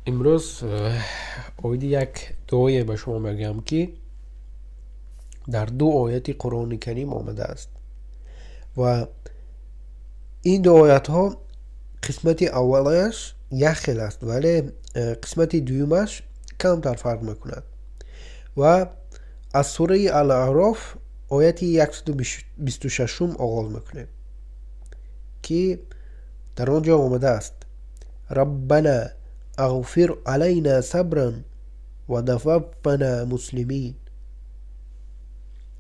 имрӯз оиди як дуое ба шумо мегӯям ки дар ду ояти қуръони карим омадааст ва ин ду оятҳо қисмати аввалаш якхел аст, вале қисмати дуюмаш камтар фарқ мекунад. ва аз сураи ал-Аъроф ояти 126 оғоз мекунем ки дар он ҷо омадааст: Раббана ағфир ъалайна сабран ватаваффана муслимин.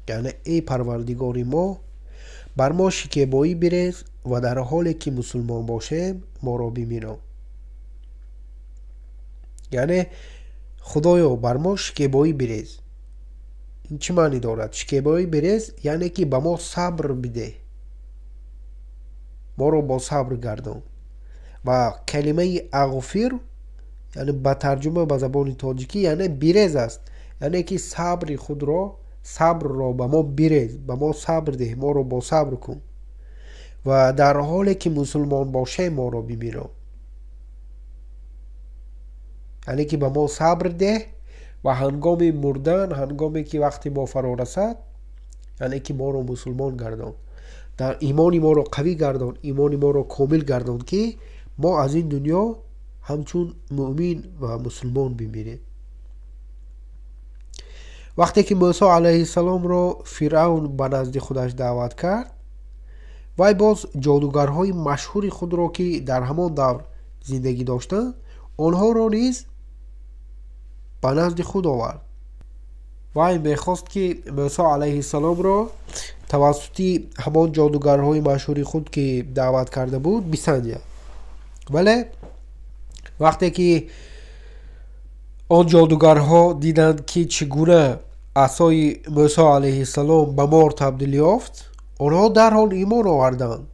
яъне эй парвардигори мо, бар мо шикебоӣ бирез ва дар ҳоле ки мусулмон бошем моро бимиро. яъне худоё бар мо шикебоӣ бирез. ин чӣ маънӣ дорад? шикебоӣ бирез яъне ки ба мо сабр бидеҳ, моро бо сабр гардон. ва калимаи ағфир яъне ба тарҷума ба забони тоҷикӣ яъне бирез аст, яъне ки сабри худро, сабрро ба мо бирез, ба мо сабр деҳ, моро бо сабр кун ва дар ҳоле ки мусулмон бошем моро бимиро. яъне ки ба мо сабр деҳ ва ҳангоми мурдан, ҳангоме ки вақти мо фаро расад, яъне ки моро мусулмон гардон, дар имони моро қавӣ гардон, имони моро комил гардон ки мо аз ин дунё ҳамчун муъмин ва мусулмон бимирем. вақте ки мусо алайҳи саломро фиръавн ба назди худаш даъват кард, вай боз ҷодугарҳои машҳури худро ки дар ҳамон давр зиндагӣ доштанд, онҳоро низ ба назди худ овард. вай мехост ки мусо алайҳи саломро тавассути ҳамон ҷодугарҳои машҳури худ ки даъват карда буд бисанҷад. вале вақте ки он ҷодугарҳо диданд ки чӣ гуна асои мусо алайҳи салом ба мор табдил ёфт, онҳо дарҳол имон оварданд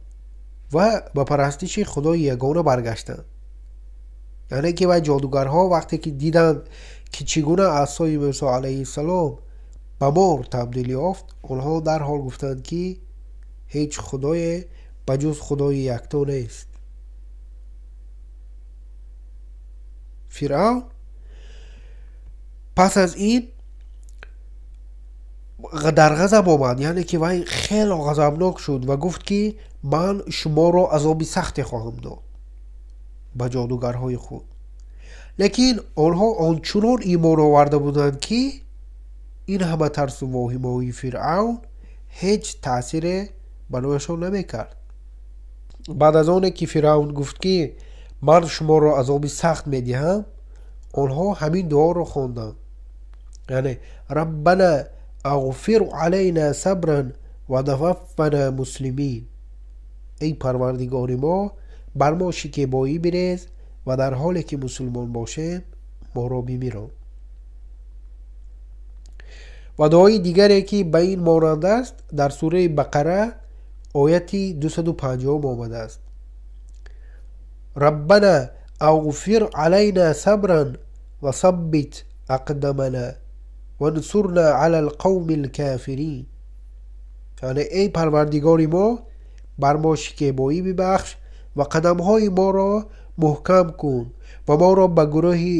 ва ба парастиши худои ягона баргаштанд. яъне ки вай ҷодугарҳо вақте ки диданд ки чӣ гуна асои мусо алайҳи салом ба мор табдил ёфт, онҳо дарҳол гуфтанд ки ҳеҷ худое ба ҷуз худои якто нест. фиръавн пас аз ин дар ғазаб омад, яъне ки вай хело ғазабнок шуд ва гуфт ки ман шуморо азоби сахте хоҳам дод ба ҷодугарҳои худ. лекин онҳо ончунон имон оварда буданд ки ин ҳама тарсу воҳимоҳои фиръавн ҳеҷ таъсире барояшон намекард. баъд аз оне ки фиръавн гуфт ки ман шуморо азоби сахт медиҳам, онҳо ҳамин дуоро хонданд, яъне Раббана ағфир ъалайна сабран ватаваффана муслимин. эй парвардигори мо, бар мо шикебоӣ бирез ва дар ҳоле ки мусулмон бошем моро бимиро. ва дуои дигаре ки ба ин монанд аст дар сураи бақара ояти 250 омадааст: Раббана ағфир ъалайна сабран ва саббит ақдамана вансурна ала алқавми алкафирин. яъне эй парвардигори мо, бар мо шикебоӣ бибахш ва қадамҳои моро муҳкам кун ва моро ба гурӯҳи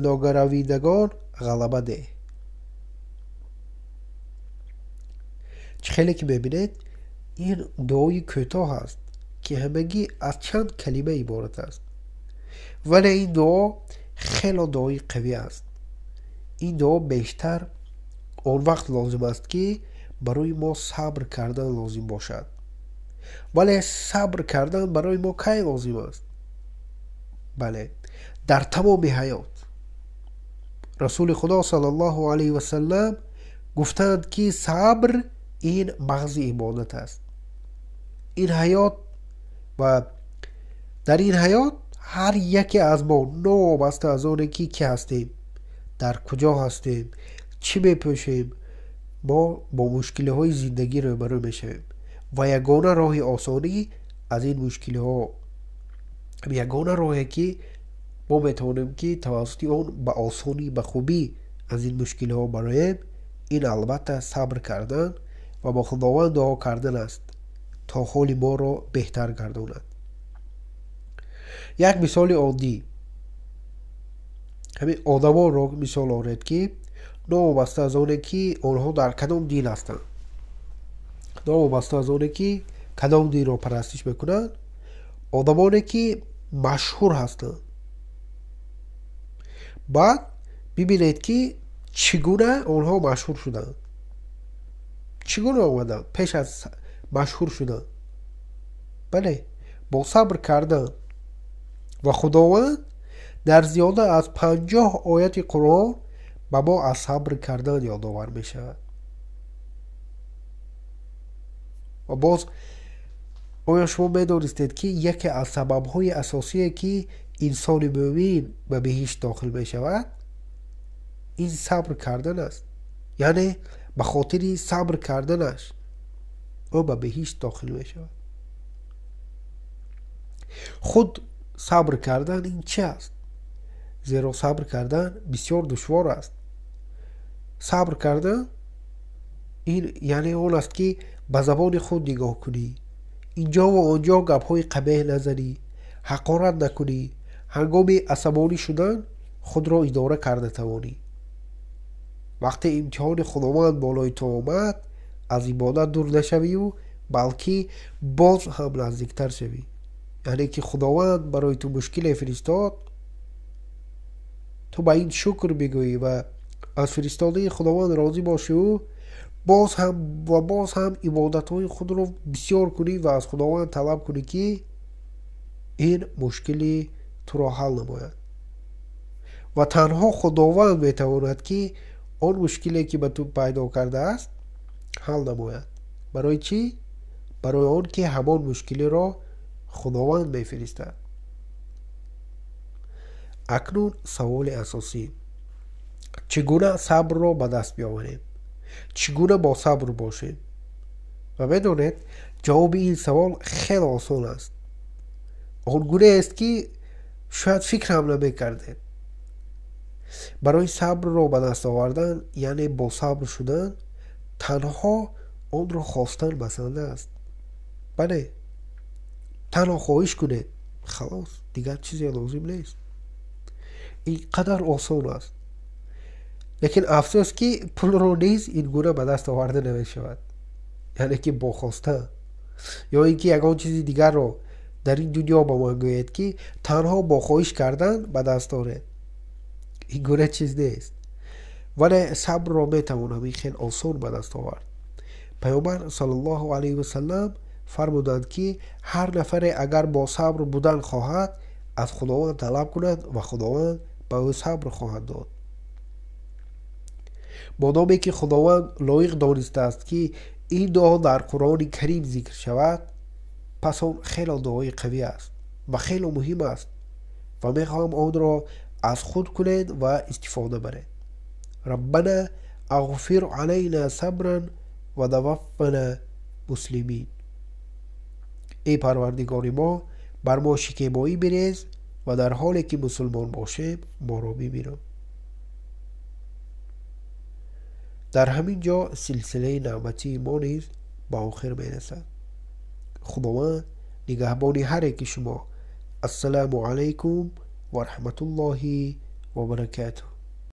ногаравидагон ғалаба деҳ. чихеле ки мебинед, ин дуои кӯтоҳ аст ки ҳамагӣ аз чанд калима иборат аст, вале ин дуо хело дуои қавӣ аст. ин дуо бештар он вақт лозим аст ки барои мо сабр кардан лозим бошад. вале сабр кардан барои мо кай лозим аст? бале, дар тамоми ҳаёт. расули худо саллаллоҳу алайҳи васаллам гуфтанд ки сабр ин мағзи ибодат аст. ин ҳаёт ва дар ин ҳаёт ҳар яке аз мо новобаста аз оне ки кӣ ҳастем, дар куҷо ҳастем, чӣ мепӯшем, мо бо мушкилиҳои зиндагӣ рӯбарӯ мешавем ва ягона роҳи осонӣ аз ин мушкилиҳо, ягона роҳе ки мо метавонем ки тавассути он ба осонӣ, ба хубӣ аз ин мушкилиҳо бароем, ин албатта сабр кардан ва бо худованд дуо кардан аст то ҳоли моро беҳтар гардонад. як мисоли оддӣ: ҳамин одамонро мисол оред ки новобаста аз оне ки онҳо дар кадом дин ҳастанд, новобаста аз оне ки кадом динро парастиш мекунанд, одамоне ки машҳур ҳастанд. баъд бибинед ки чӣ гуна онҳо машҳур шуданд, чӣ гуна омаданд пеш аз машҳур шудан. бале бо сабр кардан. ва худованд дар зиёда аз 50 ояти қуръон ба мо аз сабр кардан ёдовар мешавад. ва боз оё шумо медонистед ки яке аз сабабҳои асосие ки инсони муъмин ба биҳишт дохил мешавад ин сабр кардан аст. яъне ба хотири сабр карданаш ӯ ба биҳишт дохил мешавад. худ сабр кардан ин чӣ аст? зеро сабр кардан бисёр душвор аст. сабр кардан ин яъне он аст ки ба забони худ нигоҳ кунӣ, инҷову онҷо гапҳои қабеҳ назанӣ, ҳақорат накунӣ, ҳангоми асабонӣ шудан худро идора карда тавонӣ. вақте имтиҳони худованд болои то омад аз ибодат дур нашавию балки боз ҳам наздиктар шавӣ. яъне ки худованд барои ту мушкиле фиристод, ту ба ин шукр бигӯӣ ва аз фиристодаи худованд розӣ бошиву боз ҳам ибодатҳои худро бисёр кунӣ ва аз худованд талаб кунӣ ки ин мушкили туро ҳал намояд. ва танҳо худованд метавонад ки он мушкиле ки ба ту пайдо кардааст ҳал намояд. барои чӣ? барои он ки ҳамон мушкилиро худованд мефиристад. акнун саволи асосӣ: чӣ гуна сабрро ба даст биёрем? чӣ гуна бо сабр бошем? ва медонед ҷавоби ин савол хеле осон аст. он гунеест ки шояд фикрам намекардед. барои сабрро ба даст овардан яъне бо сабр шудан танҳо онро хостан басанда аст. бале танҳо хоҳиш кунед, халос, дигар чизе лозим нест. ин қадар осон аст. лекин афсӯс ки пулро низ ин гуна ба даст оварда намешавад, яъне ки бо хоста, ё ин ки ягон чизи дигарро дар ин дунё ба ман гӯед ки танҳо бо хоҳиш кардан ба даст оред. ин гуна чиз нест. вале сабрро метавонам ин хел осон ба даст овард. пайғамбар саллаллоҳу алайҳи васалам фармуданд ки ҳар нафаре агар бо сабр будан хоҳад аз худованд талаб кунад ва худованд ба ӯ сабр хоҳад дод. модоме ки худованд лоиқ донистааст ки ин дуо дар қуръони карим зикр шавад, пас он хело дуои қавӣ аст ва хело муҳим аст ва мехоҳам онро аз худ кунед ва истифода баред. Раббана ағфир ъалайна сабран ватаваффана муслимин. ای парвардигори мо бар мо шикебоӣ бирез ва дар ҳоле ки мусулмон бошем моро бибинам. дар ҳамин ҷо силсилаи навбатии мо низ ба охир мерасад. худованд нигаҳбони ҳар еки шумо. ассалому алайкум ва раҳматуллоҳи ва баракатуҳ.